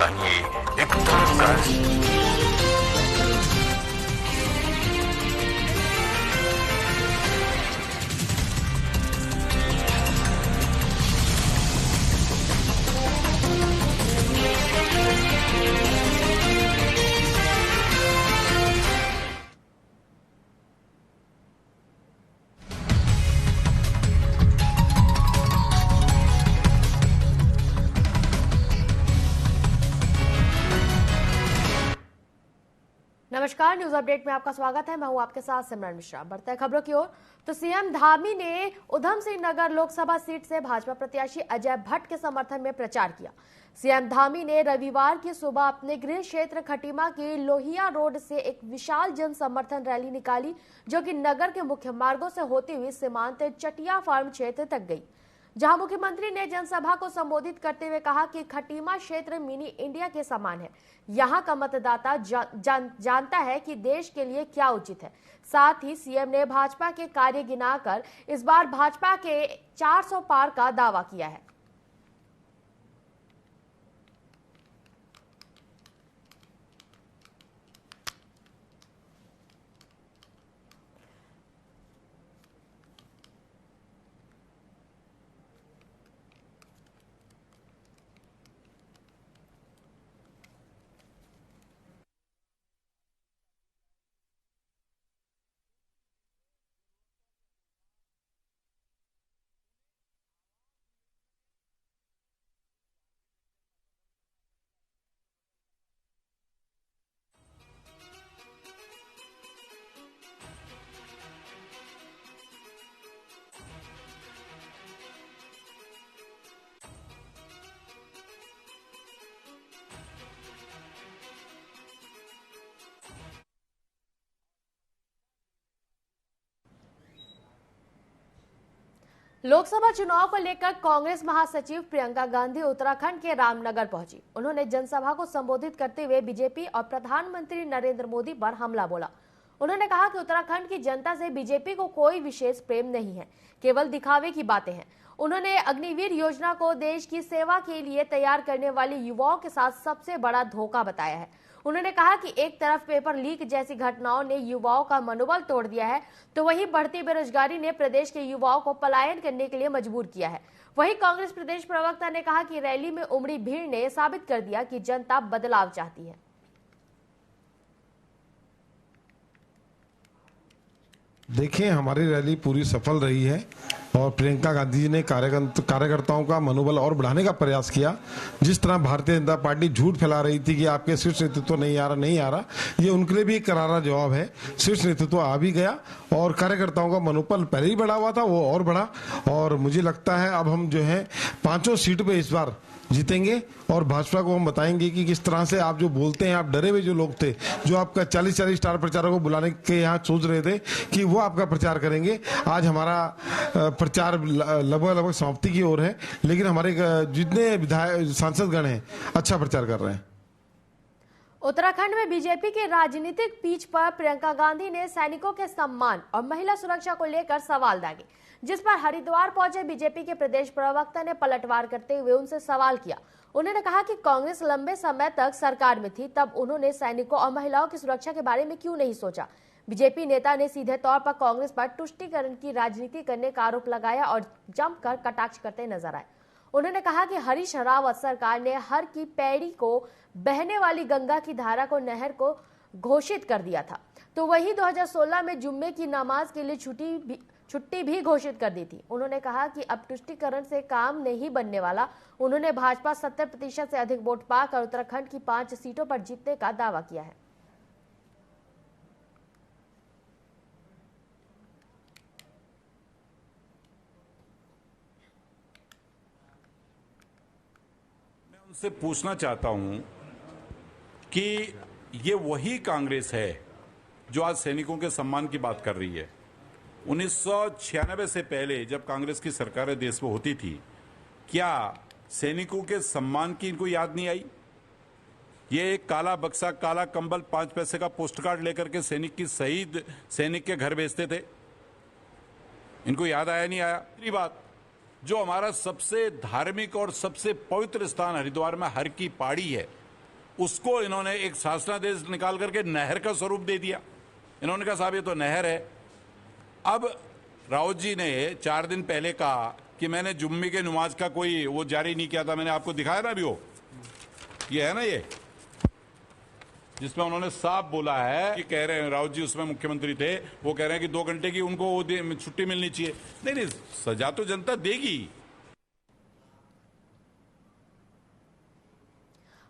चाहिए एक तरफ। नमस्कार, न्यूज अपडेट में आपका स्वागत है। मैं हूं आपके साथ सिमरन मिश्रा। बढ़ते हैं खबरों की ओर। तो सीएम धामी ने उधम सिंह नगर लोकसभा सीट से भाजपा प्रत्याशी अजय भट्ट के समर्थन में प्रचार किया। सीएम धामी ने रविवार की सुबह अपने गृह क्षेत्र खटीमा की लोहिया रोड से एक विशाल जन समर्थन रैली निकाली, जो कि नगर के मुख्य मार्गों से होती हुई सीमांत चटिया फार्म क्षेत्र तक गई, जहां मुख्यमंत्री ने जनसभा को संबोधित करते हुए कहा कि खटीमा क्षेत्र मिनी इंडिया के समान है। यहां का मतदाता जानता है कि देश के लिए क्या उचित है। साथ ही सीएम ने भाजपा के कार्य गिनाकर इस बार भाजपा के 400 पार का दावा किया है। लोकसभा चुनाव को लेकर कांग्रेस महासचिव प्रियंका गांधी उत्तराखंड के रामनगर पहुंची। उन्होंने जनसभा को संबोधित करते हुए बीजेपी और प्रधानमंत्री नरेंद्र मोदी पर हमला बोला। उन्होंने कहा कि उत्तराखंड की जनता से बीजेपी को कोई विशेष प्रेम नहीं है, केवल दिखावे की बातें हैं। उन्होंने अग्निवीर योजना को देश की सेवा के लिए तैयार करने वाले युवाओं के साथ सबसे बड़ा धोखा बताया है। उन्होंने कहा कि एक तरफ पेपर लीक जैसी घटनाओं ने युवाओं का मनोबल तोड़ दिया है, तो वहीं बढ़ती बेरोजगारी ने प्रदेश के युवाओं को पलायन करने के लिए मजबूर किया है। वहीं कांग्रेस प्रदेश प्रवक्ता ने कहा कि रैली में उमड़ी भीड़ ने साबित कर दिया कि जनता बदलाव चाहती है। देखिए, हमारी रैली पूरी सफल रही है और प्रियंका गांधी जी ने कार्यकर्ताओं का मनोबल और बढ़ाने का प्रयास किया। जिस तरह भारतीय जनता पार्टी झूठ फैला रही थी कि आपके शीर्ष नेतृत्व नहीं आ रहा, ये उनके लिए भी एक करारा जवाब है। शीर्ष नेतृत्व आ भी गया और कार्यकर्ताओं का मनोबल पहले ही बढ़ा हुआ था, वो और बढ़ा। और मुझे लगता है अब हम जो है 5 सीट पे इस बार जीतेंगे और भाजपा को हम बताएंगे कि किस तरह से आप जो बोलते हैं, आप डरे हुए जो लोग थे, जो आपका 40 स्टार प्रचारकों को बुलाने के यहाँ सोच रहे थे कि वो आपका प्रचार करेंगे, आज हमारा प्रचार लगभग समाप्ति की ओर है। लेकिन हमारे जितने विधायक सांसदगण हैं अच्छा प्रचार कर रहे हैं। उत्तराखंड में बीजेपी के राजनीतिक पीच पर प्रियंका गांधी ने सैनिकों के सम्मान और महिला सुरक्षा को लेकर सवाल दागे, जिस पर हरिद्वार पहुंचे बीजेपी के प्रदेश प्रवक्ता ने पलटवार करते हुए उनसे सवाल किया। उन्होंने कहा कि कांग्रेस लंबे समय तक सरकार में थी, तब उन्होंने सैनिकों और महिलाओं की सुरक्षा के बारे में क्यों नहीं सोचा। बीजेपी नेता ने सीधे तौर पर कांग्रेस पर तुष्टीकरण की राजनीति करने का आरोप लगाया और जमकर कटाक्ष करते नजर आए। उन्होंने कहा कि हरीश रावत सरकार ने हर की पैड़ी को बहने वाली गंगा की धारा को नहर को घोषित कर दिया था, तो वही 2016 में जुम्मे की नमाज के लिए छुट्टी भी घोषित कर दी थी। उन्होंने कहा कि अब तुष्टीकरण से काम नहीं बनने वाला। उन्होंने भाजपा 70% से अधिक वोट पाकर उत्तराखंड की 5 सीटों पर जीतने का दावा किया है। मैं उनसे पूछना चाहता हूं कि ये वही कांग्रेस है जो आज सैनिकों के सम्मान की बात कर रही है। 1996 से पहले जब कांग्रेस की सरकारें देश में होती थी, क्या सैनिकों के सम्मान की इनको याद नहीं आई? ये एक काला बक्सा, काला कंबल, 5 पैसे का पोस्ट कार्ड लेकर के शहीद सैनिक के घर भेजते थे। इनको याद आया नहीं आया? दूसरी बात, जो हमारा सबसे धार्मिक और सबसे पवित्र स्थान हरिद्वार में हर की पहाड़ी है, उसको इन्होंने एक शासनादेश निकाल करके नहर का स्वरूप दे दिया। इन्होंने कहा साहब ये तो नहर है। अब राउत जी ने 4 दिन पहले कहा कि मैंने जुम्मे के नमाज का कोई वो जारी नहीं किया था। मैंने आपको दिखाया ना अभी, वो ये है ना, ये जिसमें उन्होंने साफ बोला है कि कह रहे हैं, राउत जी उसमें मुख्यमंत्री थे, वो कह रहे हैं कि 2 घंटे की उनको वो छुट्टी मिलनी चाहिए। नहीं, सजा तो जनता देगी।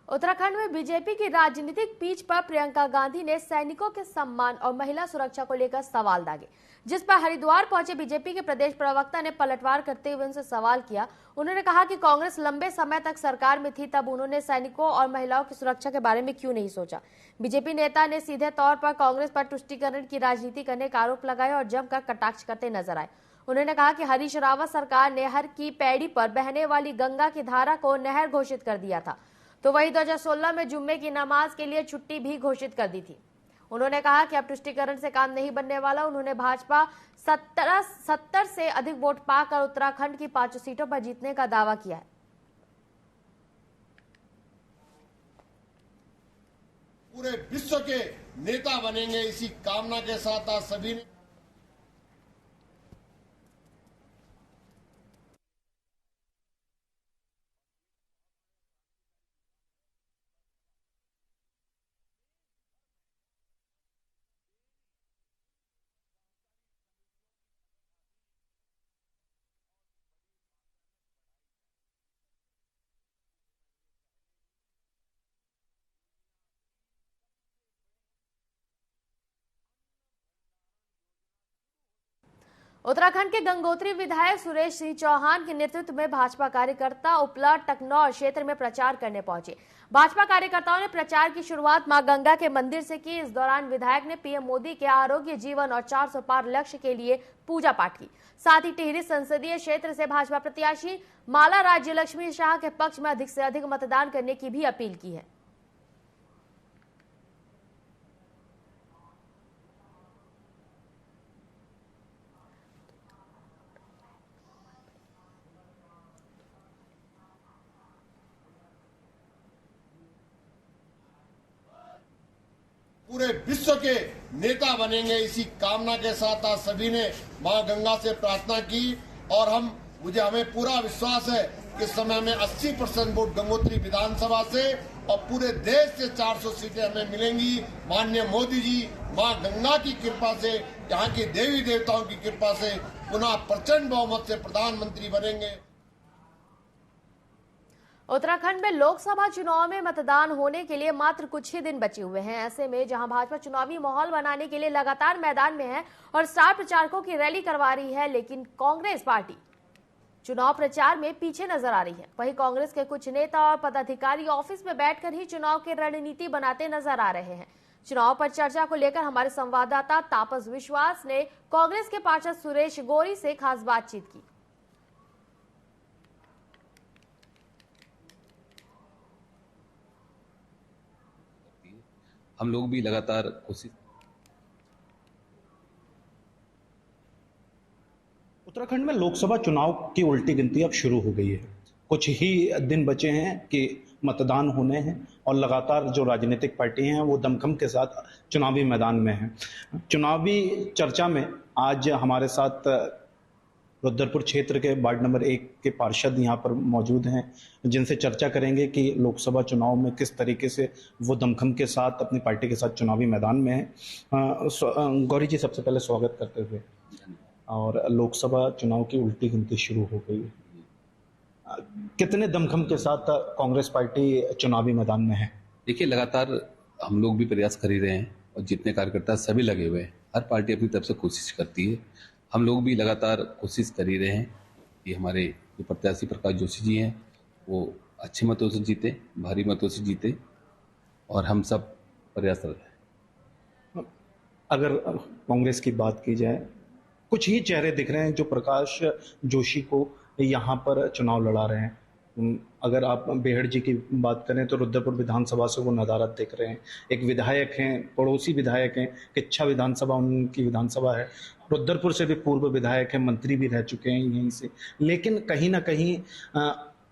उत्तराखंड में बीजेपी की राजनीतिक पीच पर प्रियंका गांधी ने सैनिकों के सम्मान और महिला सुरक्षा को लेकर सवाल दागे, जिस पर हरिद्वार पहुंचे बीजेपी के प्रदेश प्रवक्ता ने पलटवार करते हुए उनसे सवाल किया। उन्होंने कहा कि कांग्रेस लंबे समय तक सरकार में थी, तब उन्होंने सैनिकों और महिलाओं की सुरक्षा के बारे में क्यों नहीं सोचा। बीजेपी नेता ने सीधे तौर पर कांग्रेस पर तुष्टीकरण की राजनीति करने का आरोप लगाया और जमकर कटाक्ष करते नजर आए। उन्होंने कहा कि हरीश रावत सरकार ने हर की पैड़ी पर बहने वाली गंगा की धारा को नहर घोषित कर दिया था, तो वही 2016 में जुम्मे की नमाज के लिए छुट्टी भी घोषित कर दी थी। उन्होंने कहा कि अब तुष्टीकरण से काम नहीं बनने वाला। उन्होंने भाजपा 70 से अधिक वोट पाकर उत्तराखंड की 5 सीटों पर जीतने का दावा किया है। पूरे विश्व के नेता बनेंगे, इसी कामना के साथ आज सभी ने उत्तराखंड के गंगोत्री विधायक सुरेश सिंह चौहान के नेतृत्व में भाजपा कार्यकर्ता उपला टकनौर क्षेत्र में प्रचार करने पहुंचे। भाजपा कार्यकर्ताओं ने प्रचार की शुरुआत मां गंगा के मंदिर से की। इस दौरान विधायक ने पीएम मोदी के आरोग्य, जीवन और 400 पार लक्ष्य के लिए पूजा पाठ की। साथ ही टिहरी संसदीय क्षेत्र से भाजपा प्रत्याशी माला राज्य लक्ष्मी शाह के पक्ष में अधिक से अधिक मतदान करने की भी अपील की है। पूरे विश्व के नेता बनेंगे, इसी कामना के साथ आज सभी ने मां गंगा से प्रार्थना की और हमें पूरा विश्वास है कि इस समय में 80% वोट गंगोत्री विधानसभा से और पूरे देश से 400 सीटें हमें मिलेंगी। माननीय मोदी जी मां गंगा की कृपा से, यहाँ की देवी देवताओं की कृपा से पुनः प्रचंड बहुमत से प्रधानमंत्री बनेंगे। उत्तराखंड में लोकसभा चुनाव में मतदान होने के लिए मात्र कुछ ही दिन बचे हुए हैं। ऐसे में जहां भाजपा चुनावी माहौल बनाने के लिए लगातार मैदान में है और स्टार प्रचारकों की रैली करवा रही है, लेकिन कांग्रेस पार्टी चुनाव प्रचार में पीछे नजर आ रही है। वहीं कांग्रेस के कुछ नेता और पदाधिकारी ऑफिस में बैठकर ही चुनाव की रणनीति बनाते नजर आ रहे हैं। चुनाव पर चर्चा को लेकर हमारे संवाददाता तापस विश्वास ने कांग्रेस के पार्षद सुरेश गौरी से खास बातचीत की। हम लोग भी लगातार कोशिश। उत्तराखंड में लोकसभा चुनाव की उल्टी गिनती अब शुरू हो गई है। कुछ ही दिन बचे हैं कि मतदान होने हैं और लगातार जो राजनीतिक पार्टी हैं वो दमखम के साथ चुनावी मैदान में हैं। चुनावी चर्चा में आज हमारे साथ रुद्रपुर क्षेत्र के वार्ड नंबर 1 के पार्षद यहाँ पर मौजूद हैं, जिनसे चर्चा करेंगे कि लोकसभा चुनाव में किस तरीके से वो दमखम के साथ अपनी पार्टी के साथ चुनावी मैदान में हैं। गौरी जी, सबसे पहले स्वागत करते हुए, और लोकसभा चुनाव की उल्टी गिनती शुरू हो गई है, कितने दमखम के साथ कांग्रेस पार्टी चुनावी मैदान में है? देखिए, लगातार हम लोग भी प्रयास कर ही रहे हैं और जितने कार्यकर्ता सभी लगे हुए हैं। हर पार्टी अपनी तरफ से कोशिश करती है, हम लोग भी लगातार कोशिश कर ही रहे हैं कि हमारे जो प्रत्याशी प्रकाश जोशी जी हैं वो अच्छे मतों से जीते, भारी मतों से जीते, और हम सब प्रयासरत हैं। अगर कांग्रेस की बात की जाए, कुछ ही चेहरे दिख रहे हैं जो प्रकाश जोशी को यहाँ पर चुनाव लड़ा रहे हैं। अगर आप बेहड़ जी की बात करें तो रुद्रपुर विधानसभा से वो नदारत देख रहे हैं। एक विधायक हैं, पड़ोसी विधायक हैं, किच्छा विधानसभा उनकी विधानसभा है। रुद्रपुर से भी पूर्व विधायक हैं, मंत्री भी रह चुके हैं यहीं से। लेकिन कहीं ना कहीं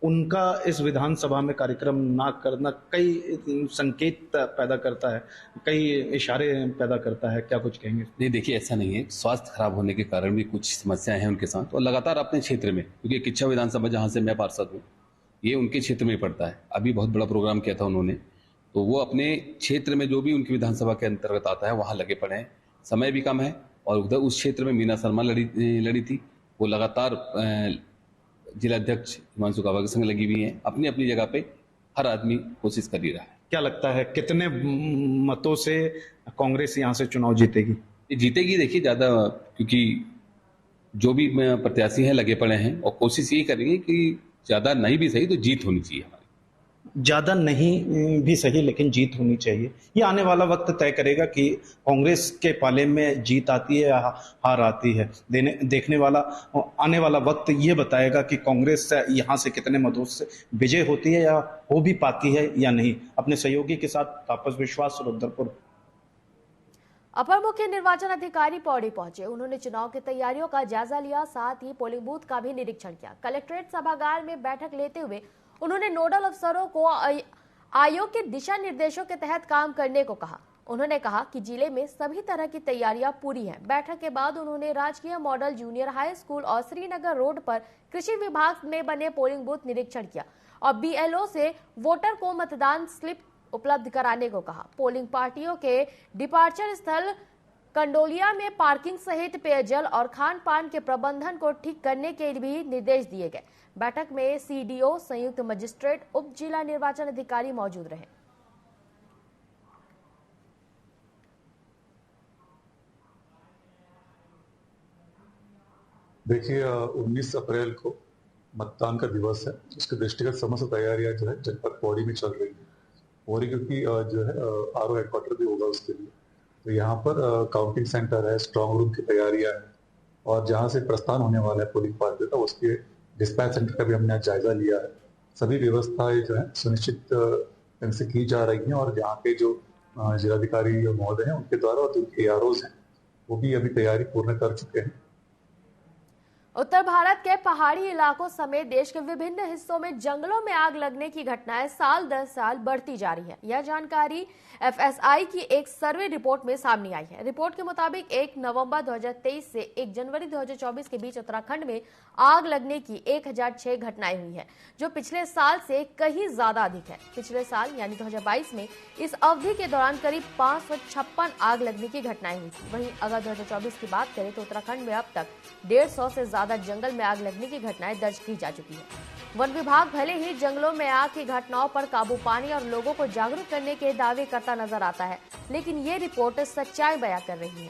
उनका इस विधानसभा में कार्यक्रम ना करना कई संकेत पैदा करता है, कई इशारे पैदा करता है। क्या कुछ कहेंगे? नहीं, देखिए ऐसा नहीं है। स्वास्थ्य खराब होने के कारण भी कुछ समस्याएं हैं उनके साथ, और लगातार अपने क्षेत्र में, क्योंकि किच्छा विधानसभा जहां से मैं पार्षद हूँ ये उनके क्षेत्र में पड़ता है। अभी बहुत बड़ा प्रोग्राम किया था उन्होंने, तो वो अपने क्षेत्र में जो भी उनकी विधानसभा के अंतर्गत आता है वहां लगे पड़े हैं। समय भी कम है, और उधर उस क्षेत्र में मीना शर्मा लड़ी थी, वो लगातार जिला अध्यक्ष हिमांशु काबा के संग लगी हुई है। अपनी अपनी जगह पे हर आदमी कोशिश कर ही रहा है। क्या लगता है कितने मतों से कांग्रेस यहाँ से चुनाव जीतेगी? जीतेगी, देखिए ज्यादा, क्योंकि जो भी प्रत्याशी हैं लगे पड़े हैं, और कोशिश यही करेंगे कि ज्यादा नहीं भी सही तो जीत होनी चाहिए हमारी। ज्यादा नहीं भी सही लेकिन जीत होनी चाहिए। ये आने वाला वक्त तय करेगा कि कांग्रेस के पाले में जीत आती है या हार आती है। देखने वाला आने वाला वक्त ये बताएगा कि कांग्रेस यहाँ से कितने मतों से विजय होती है या हो भी पाती है या नहीं। अपने सहयोगी के साथ तापस विश्वास, रुद्रपुर। अपर मुख्य निर्वाचन अधिकारी पौड़ी पहुंचे। उन्होंने चुनाव की तैयारियों का जायजा लिया, साथ ही पोलिंग बूथ का भी निरीक्षण किया। कलेक्ट्रेट सभागार में बैठक लेते हुए उन्होंने नोडल अफसरों को आयोग के दिशा निर्देशों के तहत काम करने को कहा। उन्होंने कहा कि जिले में सभी तरह की तैयारियां पूरी हैं। बैठक के बाद उन्होंने राजकीय मॉडल जूनियर हाई स्कूल और श्रीनगर रोड पर कृषि विभाग में बने पोलिंग बूथ निरीक्षण किया और BLO से वोटर को मतदान स्लिप उपलब्ध कराने को कहा। पोलिंग पार्टियों के डिपार्चर स्थल कंडोलिया में पार्किंग सहित पेयजल और खान पान के प्रबंधन को ठीक करने के भी निर्देश दिए गए। बैठक में CDO, संयुक्त मजिस्ट्रेट, उप जिला निर्वाचन अधिकारी मौजूद रहे। देखिए 19 अप्रैल को मतदान का दिवस है। उसके दृष्टिगत समस्त तैयारियां जो है जनपद पौड़ी में चल रही है। पौड़ी क्योंकि जो है RO हेडक्वार्टर भी होगा उसके लिए, तो यहाँ पर काउंटिंग सेंटर है, स्ट्रांग रूम की तैयारियां हैं, और जहाँ से प्रस्थान होने वाला है पोलिंग पार्टी का उसके डिस्पैच सेंटर का भी हमने जायजा लिया है। सभी व्यवस्थाएं जो है सुनिश्चित इनसे की जा रही हैं, और यहाँ के जो जिलाधिकारी महोदय हैं उनके द्वारा और जो AROs हैं वो भी अभी तैयारी पूर्ण कर चुके हैं। उत्तर भारत के पहाड़ी इलाकों समेत देश के विभिन्न हिस्सों में जंगलों में आग लगने की घटनाएं साल दर साल बढ़ती जा रही है। यह जानकारी FSI की एक सर्वे रिपोर्ट में सामने आई है। रिपोर्ट के मुताबिक 1 नवंबर 2023 से 1 जनवरी 2024 के बीच उत्तराखंड में आग लगने की 1006 घटनाएं हुई है, जो पिछले साल से कहीं ज्यादा अधिक है। पिछले साल यानी 2022 में इस अवधि के दौरान करीब 556 आग लगने की घटनाएं हुई थी। वहीं अगर 2024 की बात करें तो उत्तराखंड में अब तक 150 से ज्यादा जंगल में आग लगने की घटनाएं दर्ज की जा चुकी है। वन विभाग भले ही जंगलों में आग की घटनाओं पर काबू पाने और लोगों को जागरूक करने के दावे करता नजर आता है, लेकिन ये रिपोर्ट सच्चाई बयां कर रही है।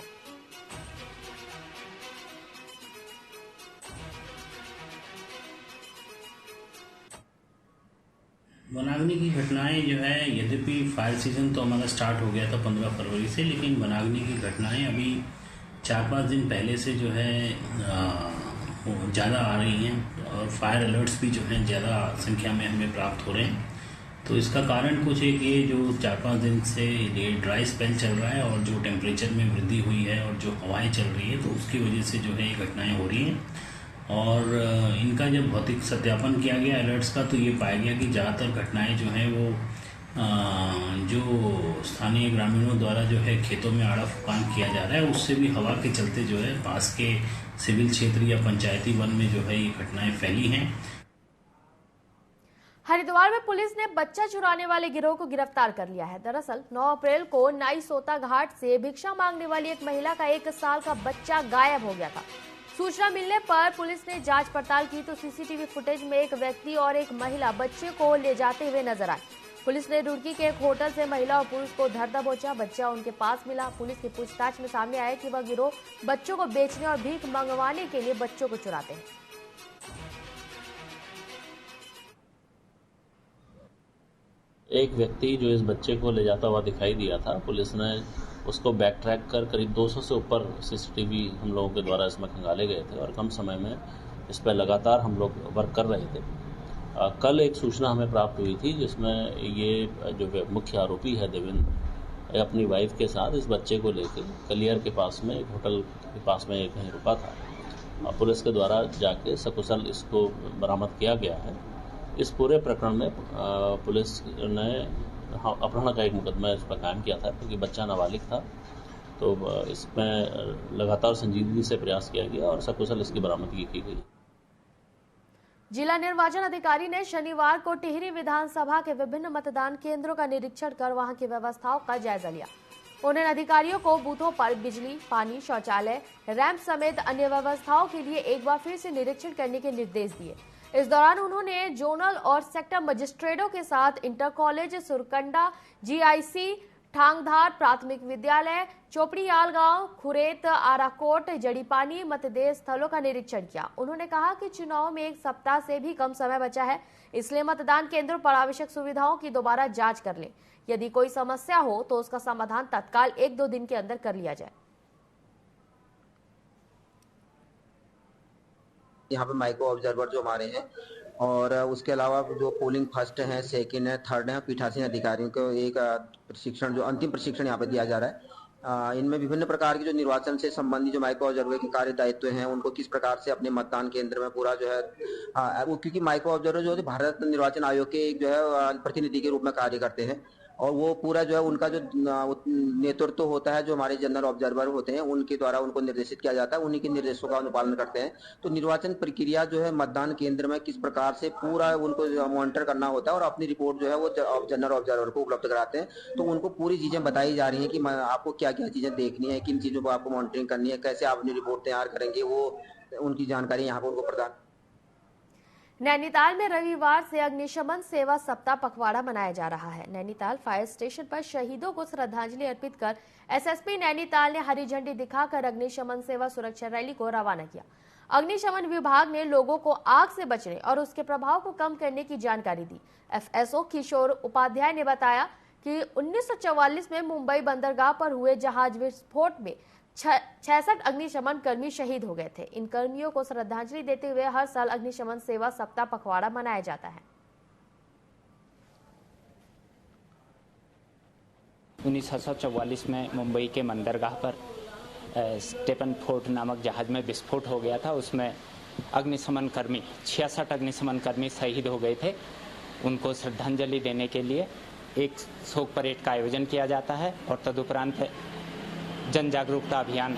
वनाग्नि की घटनाएं जो है, यद्यपि फायर सीजन तो हमारा स्टार्ट हो गया था 15 फरवरी से, लेकिन वनाग्नि की घटनाएं अभी 4-5 दिन पहले से जो है ज़्यादा आ रही हैं, और फायर अलर्ट्स भी जो हैं ज़्यादा संख्या में हमें प्राप्त हो रहे हैं। तो इसका कारण कुछ एक ये जो 4-5 दिन से ये ड्राई स्पेल चल रहा है, और जो टेम्परेचर में वृद्धि हुई है और जो हवाएं चल रही है, तो उसकी वजह से जो है ये घटनाएं हो रही हैं। और इनका जब भौतिक सत्यापन किया गया अलर्ट्स का, तो ये पाया गया कि ज़्यादातर घटनाएं जो हैं वो जो स्थानीय ग्रामीणों द्वारा जो है खेतों में आड़ा फुकान किया जा रहा है, उससे भी हवा के चलते जो है पास के सिविल क्षेत्र या पंचायती वन में जो है ये घटनाएं फैली हैं। हरिद्वार में पुलिस ने बच्चा चुराने वाले गिरोह को गिरफ्तार कर लिया है। दरअसल 9 अप्रैल को नाई सोता घाट से भिक्षा मांगने वाली एक महिला का 1 साल का बच्चा गायब हो गया था। सूचना मिलने पर पुलिस ने जांच पड़ताल की तो CCTV फुटेज में एक व्यक्ति और एक महिला बच्चे को ले जाते हुए नजर आए। पुलिस ने रुड़की के एक होटल से महिला और पुरुष को धर दबोचा। बच्चा उनके पास मिला। पुलिस की पूछताछ में सामने आया कि वह गिरोह बच्चों को बेचने और भीख मंगवाने के लिए बच्चों को चुराते हैं। एक व्यक्ति जो इस बच्चे को ले जाता हुआ दिखाई दिया था, पुलिस ने उसको बैक ट्रैक कर करीब 200 से ऊपर CCTV हम लोगों के द्वारा इसमें खंगाले गए थे, और कम समय में इस पर लगातार हम लोग वर्क कर रहे थे। कल एक सूचना हमें प्राप्त हुई थी जिसमें ये जो मुख्य आरोपी है देवेंद्र, अपनी वाइफ के साथ इस बच्चे को लेकर कलियर के पास में एक होटल के पास में कहीं रुका था। पुलिस के द्वारा जाके सकुशल इसको बरामद किया गया है। इस पूरे प्रकरण में पुलिस ने अपहरण का एक मुकदमा इस पर कायम किया था, क्योंकि बच्चा नाबालिग था। तो इसमें लगातार संजीदगी से प्रयास किया गया और सकुशल इसकी बरामदगी की गई। जिला निर्वाचन अधिकारी ने शनिवार को टिहरी विधानसभा के विभिन्न मतदान केंद्रों का निरीक्षण कर वहां की व्यवस्थाओं का जायजा लिया। उन्होंने अधिकारियों को बूथों पर बिजली, पानी, शौचालय, रैंप समेत अन्य व्यवस्थाओं के लिए एक बार फिर से निरीक्षण करने के निर्देश दिए। इस दौरान उन्होंने जोनल और सेक्टर मजिस्ट्रेटों के साथ inter college Surkanda, GIC, Thangdhar प्राथमिक विद्यालय, चोपड़ीयाल गांव, खुरेत, आराकोट, जड़ीपानी मतदेय स्थलों का निरीक्षण किया। उन्होंने कहा कि चुनाव में एक सप्ताह से भी कम समय बचा है, इसलिए मतदान केंद्रों पर आवश्यक सुविधाओं की दोबारा जांच कर लें। यदि कोई समस्या हो तो उसका समाधान तत्काल 1-2 दिन के अंदर कर लिया जाए। यहाँ पे माइक्रो ऑब्जर्वर जो हमारे हैं और उसके अलावा जो पोलिंग फर्स्ट है, सेकंड है, थर्ड है, पीठासीन अधिकारियों को एक प्रशिक्षण, जो अंतिम प्रशिक्षण यहाँ पे दिया जा रहा है। इनमें विभिन्न प्रकार की जो निर्वाचन से संबंधित जो माइक्रो ऑब्जर्वर के कार्य दायित्व हैं, उनको किस प्रकार से अपने मतदान केंद्र में पूरा जो है वो, क्योंकि माइक्रो ऑब्जर्वर जो है भारत निर्वाचन आयोग के एक जो है प्रतिनिधि के रूप में कार्य करते हैं और वो पूरा जो है उनका जो नेतृत्व होता है, जो हमारे जनरल ऑब्जर्वर होते हैं उनके द्वारा उनको निर्देशित किया जाता है, उन्हीं के निर्देशों का अनुपालन करते हैं। तो निर्वाचन प्रक्रिया जो है मतदान केंद्र में किस प्रकार से पूरा उनको मॉनिटर करना होता है और अपनी रिपोर्ट जो है वो जनरल ऑब्जर्वर को उपलब्ध कराते हैं। तो उनको पूरी चीजें बताई जा रही है कि आपको क्या क्या चीजें देखनी है, किन चीजों को आपको मॉनिटरिंग करनी है, कैसे आप अपनी रिपोर्ट तैयार करेंगे, वो उनकी जानकारी यहाँ पर उनको प्रदान। नैनीताल में रविवार से अग्निशमन सेवा सप्ताह पखवाड़ा मनाया जा रहा है। नैनीताल फायर स्टेशन पर शहीदों को श्रद्धांजलि अर्पित कर एसएसपी नैनीताल ने हरी झंडी दिखाकर अग्निशमन सेवा सुरक्षा रैली को रवाना किया। अग्निशमन विभाग ने लोगों को आग से बचने और उसके प्रभाव को कम करने की जानकारी दी। एफएसओ किशोर उपाध्याय ने बताया कि 1944 में मुंबई बंदरगाह पर हुए जहाज विस्फोट में 66 अग्निशमन कर्मी शहीद हो गए थे। इन कर्मियों को श्रद्धांजलि देते हुए हर साल अग्निशमन सेवा सप्ताह पखवाड़ा मनाया जाता है। 1944 में मुंबई के बंदरगाह पर स्टेपन फोर्ट नामक जहाज में विस्फोट हो गया था। उसमें अग्निशमन कर्मी 66 अग्निशमन कर्मी शहीद हो गए थे। उनको श्रद्धांजलि देने के लिए एक शोक परेड का आयोजन किया जाता है और तदुपरांत जन जागरूकता अभियान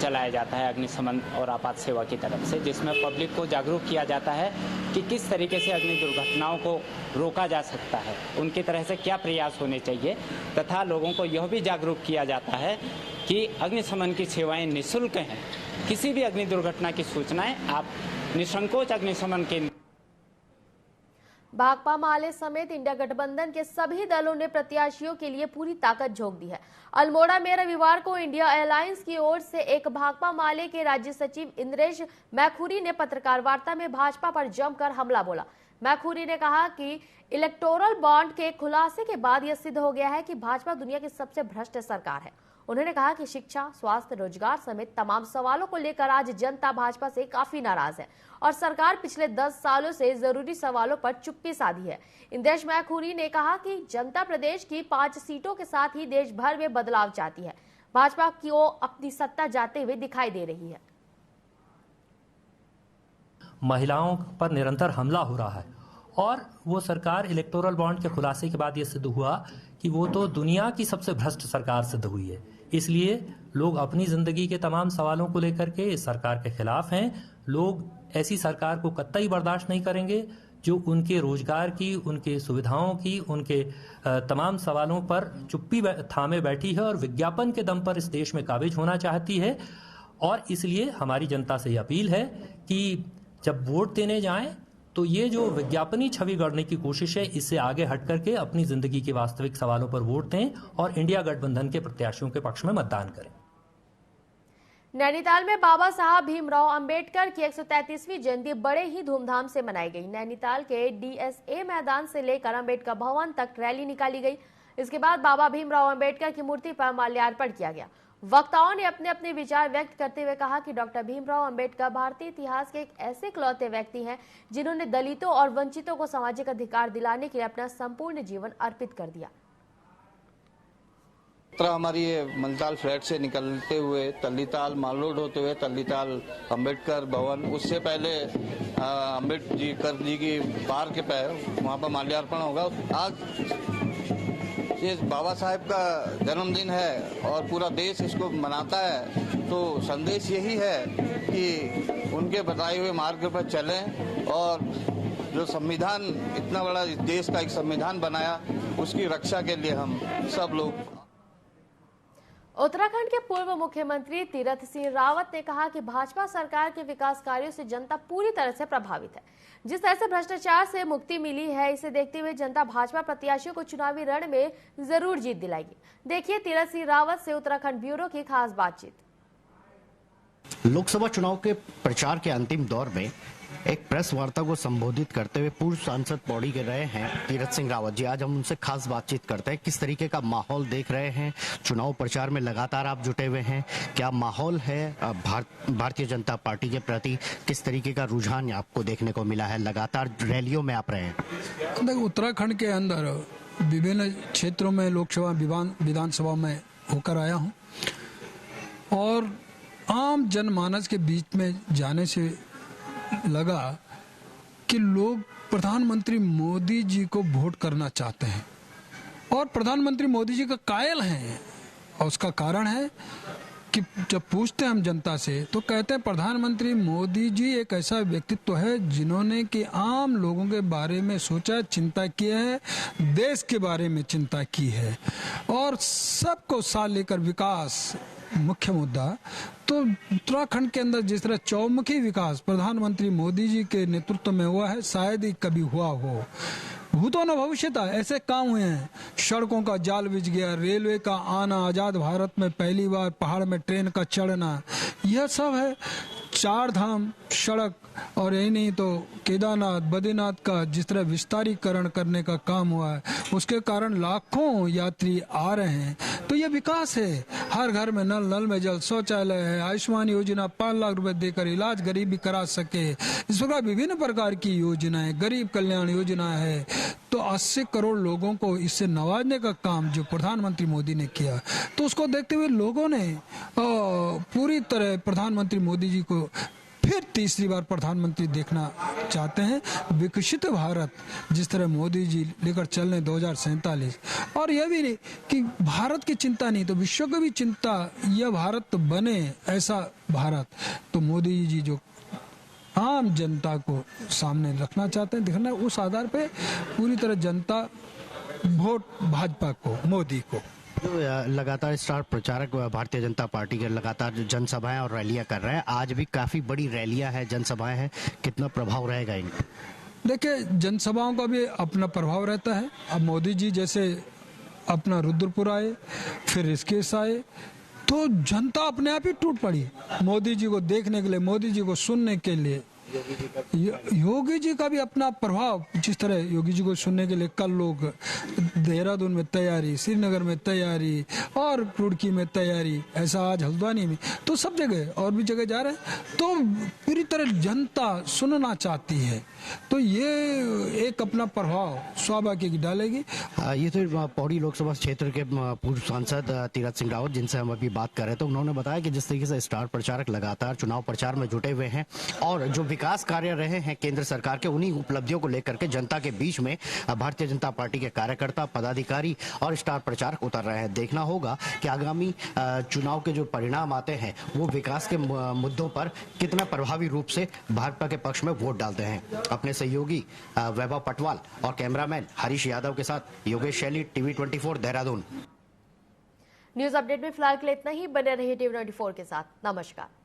चलाया जाता है अग्निशमन और आपात सेवा की तरफ से, जिसमें पब्लिक को जागरूक किया जाता है कि किस तरीके से अग्नि दुर्घटनाओं को रोका जा सकता है, उनकी तरह से क्या प्रयास होने चाहिए, तथा लोगों को यह भी जागरूक किया जाता है कि अग्निशमन की सेवाएं निःशुल्क हैं। किसी भी अग्नि दुर्घटना की सूचनाएं आप निसंकोच अग्निशमन के। भाकपा माले समेत इंडिया गठबंधन के सभी दलों ने प्रत्याशियों के लिए पूरी ताकत झोंक दी है। अल्मोड़ा में रविवार को इंडिया अलायंस की ओर से एक भाकपा माले के राज्य सचिव इंद्रेश मैखुरी ने पत्रकार वार्ता में भाजपा पर जमकर हमला बोला। मैखुरी ने कहा कि इलेक्टोरल बॉन्ड के खुलासे के बाद यह सिद्ध हो गया है कि भाजपा दुनिया की सबसे भ्रष्ट सरकार है। उन्होंने कहा कि शिक्षा, स्वास्थ्य, रोजगार समेत तमाम सवालों को लेकर आज जनता भाजपा से काफी नाराज है और सरकार पिछले 10 सालों से जरूरी सवालों पर चुप्पी साधी है। इंद्रेश मैखुरी ने कहा कि जनता प्रदेश की 5 सीटों के साथ ही देश भर में बदलाव चाहती है। भाजपा की वो अपनी सत्ता जाते हुए दिखाई दे रही है। महिलाओं पर निरंतर हमला हो रहा है और वो सरकार इलेक्टोरल बॉन्ड के खुलासे के बाद ये सिद्ध हुआ कि वो तो दुनिया की सबसे भ्रष्ट सरकार सिद्ध हुई है। इसलिए लोग अपनी जिंदगी के तमाम सवालों को लेकर के इस सरकार के खिलाफ हैं। लोग ऐसी सरकार को कतई बर्दाश्त नहीं करेंगे जो उनके रोजगार की, उनके सुविधाओं की, उनके तमाम सवालों पर चुप्पी थामे बैठी है और विज्ञापन के दम पर इस देश में काबिज होना चाहती है। और इसलिए हमारी जनता से अपील है कि जब वोट देने जाएं तो ये जो विज्ञापनी छवि गढ़ने की कोशिश है, इससे आगे हट करके अपनी जिंदगी के वास्तविक सवालों पर वोट दें और इंडिया गठबंधन के प्रत्याशियों के पक्ष में मतदान करें। नैनीताल में बाबा साहब भीमराव अंबेडकर की 133वीं जयंती बड़े ही धूमधाम से मनाई गई। नैनीताल के डीएसए मैदान से लेकर अंबेडकर भवन तक रैली निकाली गई। इसके बाद बाबा भीमराव अंबेडकर की मूर्ति पर माल्यार्पण किया गया। वक्ताओं ने अपने अपने विचार व्यक्त करते हुए कहा कि डॉक्टर भीमराव अंबेडकर भारतीय इतिहास के एक ऐसे इकलौते व्यक्ति हैं जिन्होंने दलितों और वंचितों को सामाजिक अधिकार दिलाने के लिए अपना संपूर्ण जीवन अर्पित कर दिया। हमारी ये मलताल फ्लैट से निकलते हुए तल्लीताल माल रोड होते हुए तल्लीताल अंबेडकर भवन, उससे पहले अम्बेडकर जी की पार्क पे वहाँ पर माल्यार्पण होगा। आज ये बाबा साहेब का जन्मदिन है और पूरा देश इसको मनाता है, तो संदेश यही है कि उनके बताए हुए मार्ग पर चलें और जो संविधान, इतना बड़ा देश का एक संविधान बनाया, उसकी रक्षा के लिए हम सब लोग। उत्तराखंड के पूर्व मुख्यमंत्री तीरथ सिंह रावत ने कहा कि भाजपा सरकार के विकास कार्यों से जनता पूरी तरह से प्रभावित है। जिस तरह से भ्रष्टाचार से मुक्ति मिली है, इसे देखते हुए जनता भाजपा प्रत्याशियों को चुनावी रण में जरूर जीत दिलाएगी। देखिए तीरथ सिंह रावत से उत्तराखंड ब्यूरो की खास बातचीत। लोकसभा चुनाव के प्रचार के अंतिम दौर में एक प्रेस वार्ता को संबोधित करते हुए पूर्व सांसद पौड़ी के रहे हैं तीरथ सिंह रावत जी। आज हम उनसे खास बातचीत करते हैं। किस तरीके का माहौल देख रहे हैं? चुनाव प्रचार में लगातार आप जुटे हुए हैं, क्या माहौल है भारतीय जनता पार्टी के प्रति? किस तरीके का रुझान आपको देखने को मिला है? लगातार रैलियों में आप रहे हैं। देखो, उत्तराखंड के अंदर विभिन्न क्षेत्रों में लोकसभा विधानसभा में होकर आया हूँ और आम जनमानस के बीच में जाने से लगा कि लोग प्रधानमंत्री मोदी जी को वोट करना चाहते हैं और प्रधानमंत्री मोदी जी का कायल हैं। और उसका कारण है कि जब पूछते हैं हम जनता से तो कहते हैं प्रधानमंत्री मोदी जी एक ऐसा व्यक्तित्व है जिन्होंने कि आम लोगों के बारे में सोचा, चिंता की है, देश के बारे में चिंता की है और सबको साथ लेकर विकास मुख्य मुद्दा। तो उत्तराखंड के अंदर जिस तरह चौमुखी विकास प्रधानमंत्री मोदी जी के नेतृत्व में हुआ है, शायद ही कभी हुआ हो। भूतो न भविष्यता ऐसे काम हुए हैं। सड़कों का जाल बिछ गया, रेलवे का आना, आजाद भारत में पहली बार पहाड़ में ट्रेन का चढ़ना, यह सब है। 4 धाम सड़क और यही नहीं तो केदारनाथ, बद्रीनाथ का जिस तरह विस्तारीकरण करने का काम हुआ है, उसके कारण लाखों यात्री आ रहे हैं। तो ये विकास है। हर घर में नल, नल में जल, शौचालय है, आयुष्मान योजना 5 लाख रुपए देकर इलाज गरीब भी करा सके। इस प्रकार विभिन्न प्रकार की योजनाएं, गरीब कल्याण योजना है। तो 80 करोड़ लोगों को इससे नवाजने का काम जो प्रधानमंत्री मोदी ने किया, तो उसको देखते हुए लोगों ने पूरी तरह प्रधानमंत्री मोदी जी को फिर तीसरी बार प्रधानमंत्री देखना चाहते हैं। विकसित भारत जिस तरह मोदी जी लेकर चल रहे 2047, और यह भी नहीं कि भारत की चिंता नहीं तो विश्व की भी चिंता, यह भारत बने ऐसा भारत। तो मोदी जी जो आम जनता को सामने रखना चाहते हैं, दिखना, उस आधार पे पूरी तरह जनता वोट भाजपा को, मोदी को। जो लगातार स्टार प्रचारक भारतीय जनता पार्टी के लगातार जनसभाएं और रैलियां कर रहे हैं, आज भी काफी बड़ी रैलियां हैं, जनसभाएं हैं, कितना प्रभाव रहेगा इनका? देखिए, जनसभाओं का भी अपना प्रभाव रहता है। अब मोदी जी जैसे अपना रुद्रपुर आए, फिर ऋषिकेश आए, तो जनता अपने आप ही टूट पड़ी मोदी जी को देखने के लिए, मोदी जी को सुनने के लिए। योगी जी का भी अपना प्रभाव, जिस तरह योगी जी को सुनने के लिए कल लोग देहरादून में तैयारी, श्रीनगर में तैयारी और रुड़की में तैयारी, ऐसा आज हल्द्वानी में, तो सब जगह और भी जगह जा रहे हैं। तो पूरी तरह जनता सुनना चाहती है, तो ये एक अपना प्रभाव स्वाभाविक डालेगी। ये तो पौड़ी लोकसभा क्षेत्र के पूर्व सांसद तीरथ सिंह रावत जिनसे हम अभी बात कर रहे थे, उन्होंने बताया कि जिस तरीके से स्टार प्रचारक लगातार चुनाव प्रचार में जुटे हुए हैं और जो विकास कार्य रहे हैं केंद्र सरकार के, उन्हीं उपलब्धियों को लेकर के जनता के बीच में भारतीय जनता पार्टी के कार्यकर्ता, पदाधिकारी और स्टार प्रचारक उतर रहे हैं। देखना होगा कि आगामी चुनाव के जो परिणाम आते हैं वो विकास के मुद्दों पर कितना प्रभावी रूप से भाजपा के पक्ष में वोट डालते हैं। अपने सहयोगी वैभव पटवाल और कैमरामैन हरीश यादव के साथ योगेश शैली, टीवी 24 देहरादून। न्यूज अपडेट में फिलहाल के लिए इतना ही। बने रहिए टीवी 24 के साथ। नमस्कार।